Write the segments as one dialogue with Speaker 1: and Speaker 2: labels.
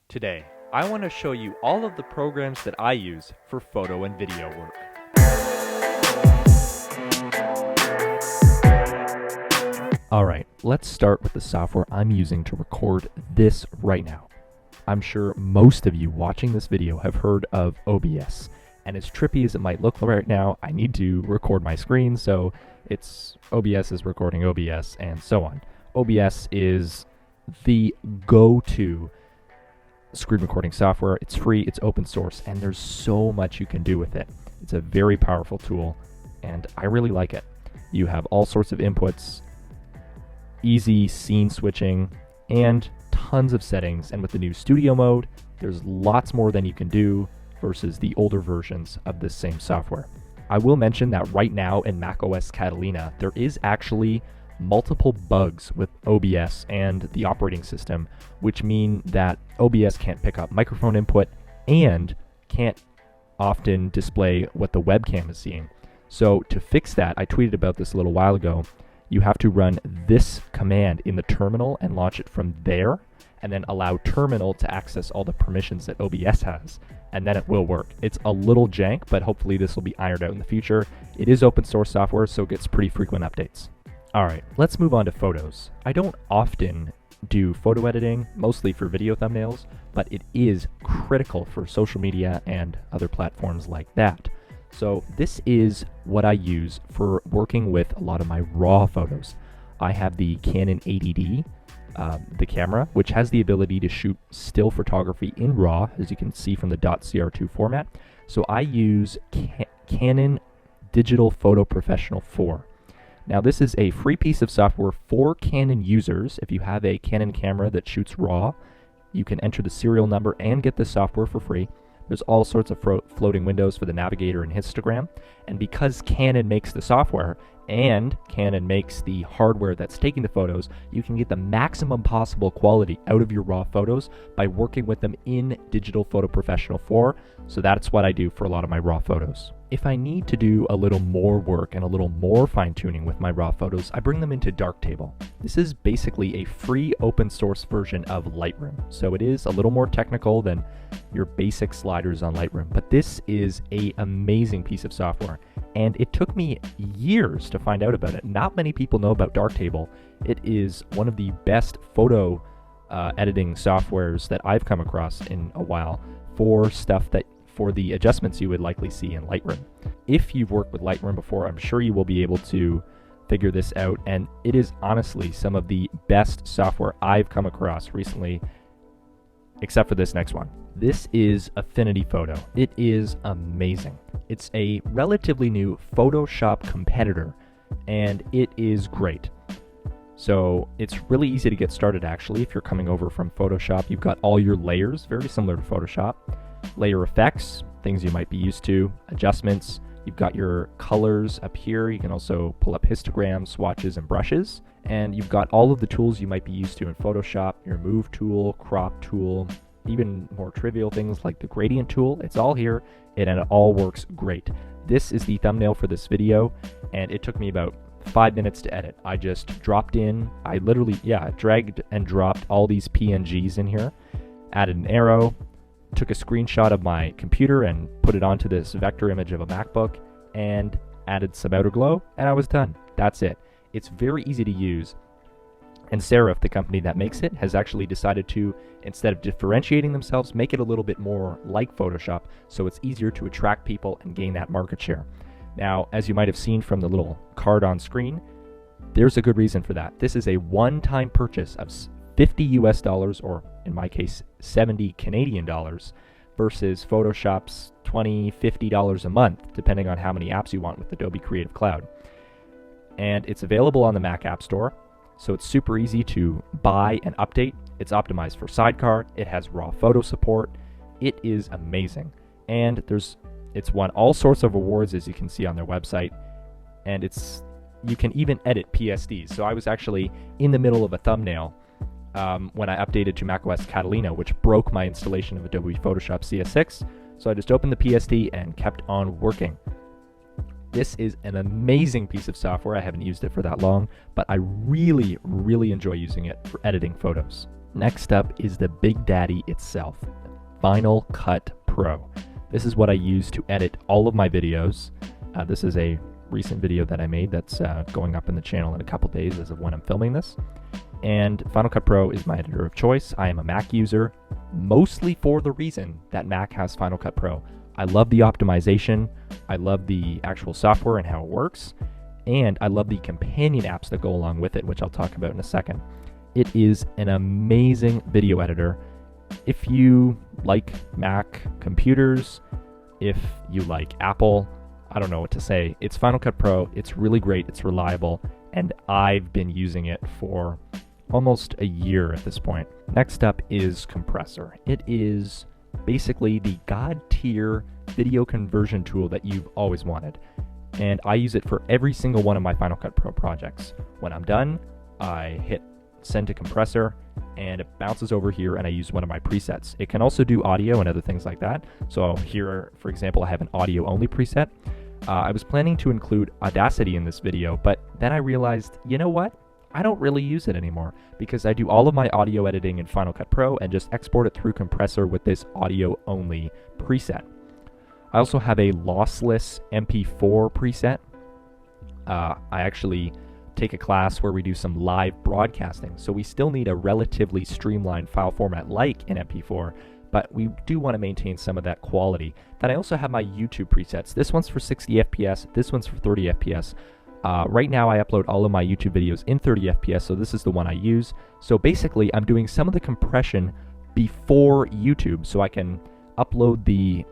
Speaker 1: Today, I want to show you all of the programs that I use for photo and video work. Alright, let's start with the software I'm using to record this right now. I'm sure most of you watching this video have heard of OBS, and as trippy as it might look right now, I need to record my screen, so it's OBS is recording OBS and so on. OBS is the go-to screen recording software. It's free, it's open source, and there's so much you can do with it. It's a very powerful tool, and I really like it. You have all sorts of inputs, easy scene switching, and tons of settings, and with the new studio mode, there's lots more than you can do versus the older versions of this same software. I will mention that right now in macOS Catalina, there is actually multiple bugs with OBS and the operating system, which mean that OBS can't pick up microphone input and can't often display what the webcam is seeing. So to fix that, I tweeted about this a little while ago, you have to run this command in the terminal and launch it from there, and then allow terminal to access all the permissions that OBS has, and then it will work. It's a little jank, but hopefully this will be ironed out in the future. It is open source software, so it gets pretty frequent updates. Alright, let's move on to photos. I don't often do photo editing, mostly for video thumbnails, but it is critical for social media and other platforms like that. So this is what I use for working with a lot of my RAW photos. I have the Canon 80D, the camera, which has the ability to shoot still photography in RAW, as you can see from the .cr2 format. So I use Canon Digital Photo Professional 4. Now this is a free piece of software for Canon users. If you have a Canon camera that shoots RAW, you can enter the serial number and get this software for free. There's all sorts of floating windows for the navigator and histogram. And because Canon makes the software and Canon makes the hardware that's taking the photos, you can get the maximum possible quality out of your RAW photos by working with them in Digital Photo Professional 4. So that's what I do for a lot of my RAW photos. If I need to do a little more work and a little more fine-tuning with my RAW photos, I bring them into Darktable. This is basically a free open source version of Lightroom. So it is a little more technical than your basic sliders on Lightroom, but this is an amazing piece of software. And it took me years to find out about it. Not many people know about Darktable. It is one of the best photo editing softwares that I've come across in a while for stuff that for the adjustments you would likely see in Lightroom. If you've worked with Lightroom before, I'm sure you will be able to figure this out, and it is honestly some of the best software I've come across recently, except for this next one. This is Affinity Photo. It is amazing. It's a relatively new Photoshop competitor, and it is great. So it's really easy to get started actually. If you're coming over from Photoshop, you've got all your layers, very similar to Photoshop. Layer effects, things you might be used to, adjustments, you've got your colors up here, you can also pull up histograms, swatches, and brushes, and you've got all of the tools you might be used to in Photoshop, your move tool, crop tool, even more trivial things like the gradient tool. It's all here, and it all works great. This is the thumbnail for this video, and it took me about 5 minutes to edit. I just dropped in, I literally, dragged and dropped all these PNGs in here, added an arrow, took a screenshot of my computer and put it onto this vector image of a MacBook and added some outer glow, and I was done. That's it. It's very easy to use, and Serif, the company that makes it, has actually decided to, instead of differentiating themselves, make it a little bit more like Photoshop, so it's easier to attract people and gain that market share. Now, as you might have seen from the little card on screen, there's a good reason for that. This is a one-time purchase of $50 US, or in my case, 70 Canadian dollars, versus Photoshop's $20, $50 a month, depending on how many apps you want with Adobe Creative Cloud. And it's available on the Mac App Store, so it's super easy to buy and update. It's optimized for Sidecar, it has RAW photo support, it is amazing. And it's won all sorts of awards, as you can see on their website, and you can even edit PSDs. So I was actually in the middle of a thumbnail when I updated to macOS Catalina, which broke my installation of Adobe Photoshop CS6. So I just opened the PSD and kept on working. This is an amazing piece of software. I haven't used it for that long, but I really, really enjoy using it for editing photos. Next up is the Big Daddy itself, Final Cut Pro. This is what I use to edit all of my videos. This is a recent video that I made that's going up in the channel in a couple days as of when I'm filming this. And Final Cut Pro is my editor of choice. I am a Mac user, mostly for the reason that Mac has Final Cut Pro. I love the optimization, I love the actual software and how it works, and I love the companion apps that go along with it, which I'll talk about in a second. It is an amazing video editor. If you like Mac computers, if you like Apple, I don't know what to say. It's Final Cut Pro, it's really great, it's reliable, and I've been using it for almost a year at this point. Next up is Compressor. It is basically the god tier video conversion tool that you've always wanted. And I use it for every single one of my Final Cut Pro projects. When I'm done, I hit send to Compressor and it bounces over here and I use one of my presets. It can also do audio and other things like that. So here, for example, I have an audio only preset. I was planning to include Audacity in this video, but then I realized, you know what? I don't really use it anymore because I do all of my audio editing in Final Cut Pro and just export it through Compressor with this audio only preset. I also have a lossless MP4 preset. I actually take a class where we do some live broadcasting, so we still need a relatively streamlined file format like an MP4, but we do want to maintain some of that quality. Then I also have my YouTube presets. This one's for 60 FPS, this one's for 30 FPS. Right now I upload all of my YouTube videos in 30 FPS, so this is the one I use. So basically I'm doing some of the compression before YouTube so I can upload the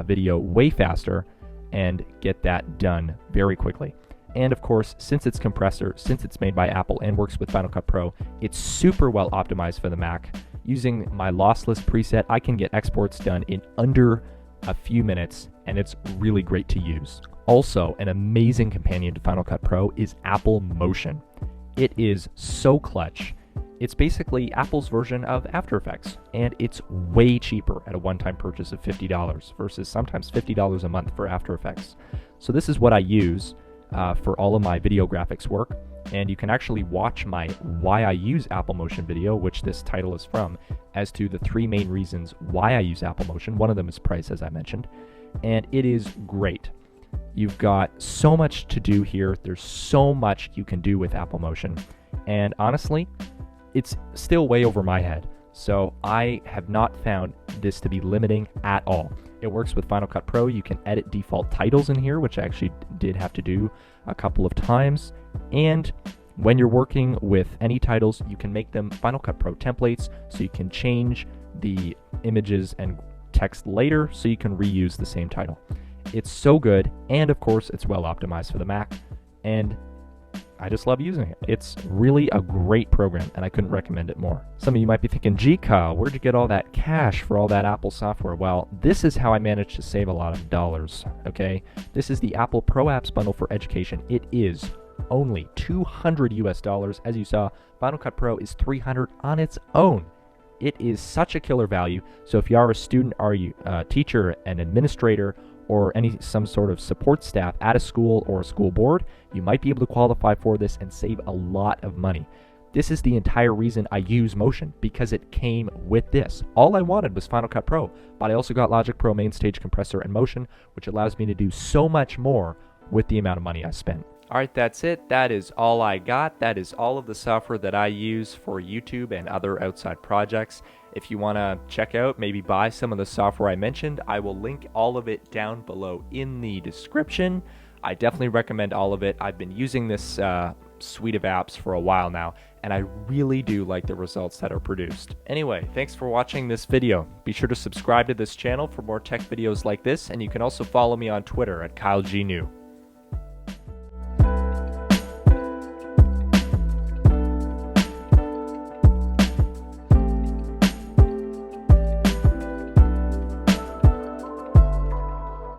Speaker 1: video way faster and get that done very quickly. And of course, since it's Compressor, since it's made by Apple and works with Final Cut Pro, it's super well optimized for the Mac. Using my lossless preset, I can get exports done in under a few minutes, and it's really great to use. Also, an amazing companion to Final Cut Pro is Apple Motion. It is so clutch. It's basically Apple's version of After Effects, and it's way cheaper at a one-time purchase of $50 versus sometimes $50 a month for After Effects. So this is what I use for all of my video graphics work, and you can actually watch my Why I Use Apple Motion video, which this title is from, as to the 3 main reasons why I use Apple Motion. One of them is price, as I mentioned, and it is great. You've got so much to do here. There's so much you can do with Apple Motion, and honestly, it's still way over my head. So I have not found this to be limiting at all. It works with Final Cut Pro. You can edit default titles in here, which I actually did have to do a couple of times. And when you're working with any titles, you can make them Final Cut Pro templates, so you can change the images and text later so you can reuse the same title. It's so good, and of course, it's well optimized for the Mac, and I just love using it. It's really a great program, and I couldn't recommend it more. Some of you might be thinking, gee, Kyle, where'd you get all that cash for all that Apple software? Well, this is how I managed to save a lot of dollars, okay? This is the Apple Pro Apps Bundle for Education. It is only $200 US. As you saw, Final Cut Pro is $300 on its own. It is such a killer value. So if you are a student, are you a teacher, an administrator, or some sort of support staff at a school or a school board, you might be able to qualify for this and save a lot of money. This is the entire reason I use Motion, because it came with this. All I wanted was Final Cut Pro, but I also got Logic Pro, Mainstage, Compressor, and Motion, which allows me to do so much more with the amount of money I spent. All right, that's it. That is all I got. That is all of the software that I use for YouTube and other outside projects. If you want to check out, maybe buy some of the software I mentioned, I will link all of it down below in the description. I definitely recommend all of it. I've been using this suite of apps for a while now, and I really do like the results that are produced. Anyway, thanks for watching this video. Be sure to subscribe to this channel for more tech videos like this, and you can also follow me on Twitter at KyleGNew.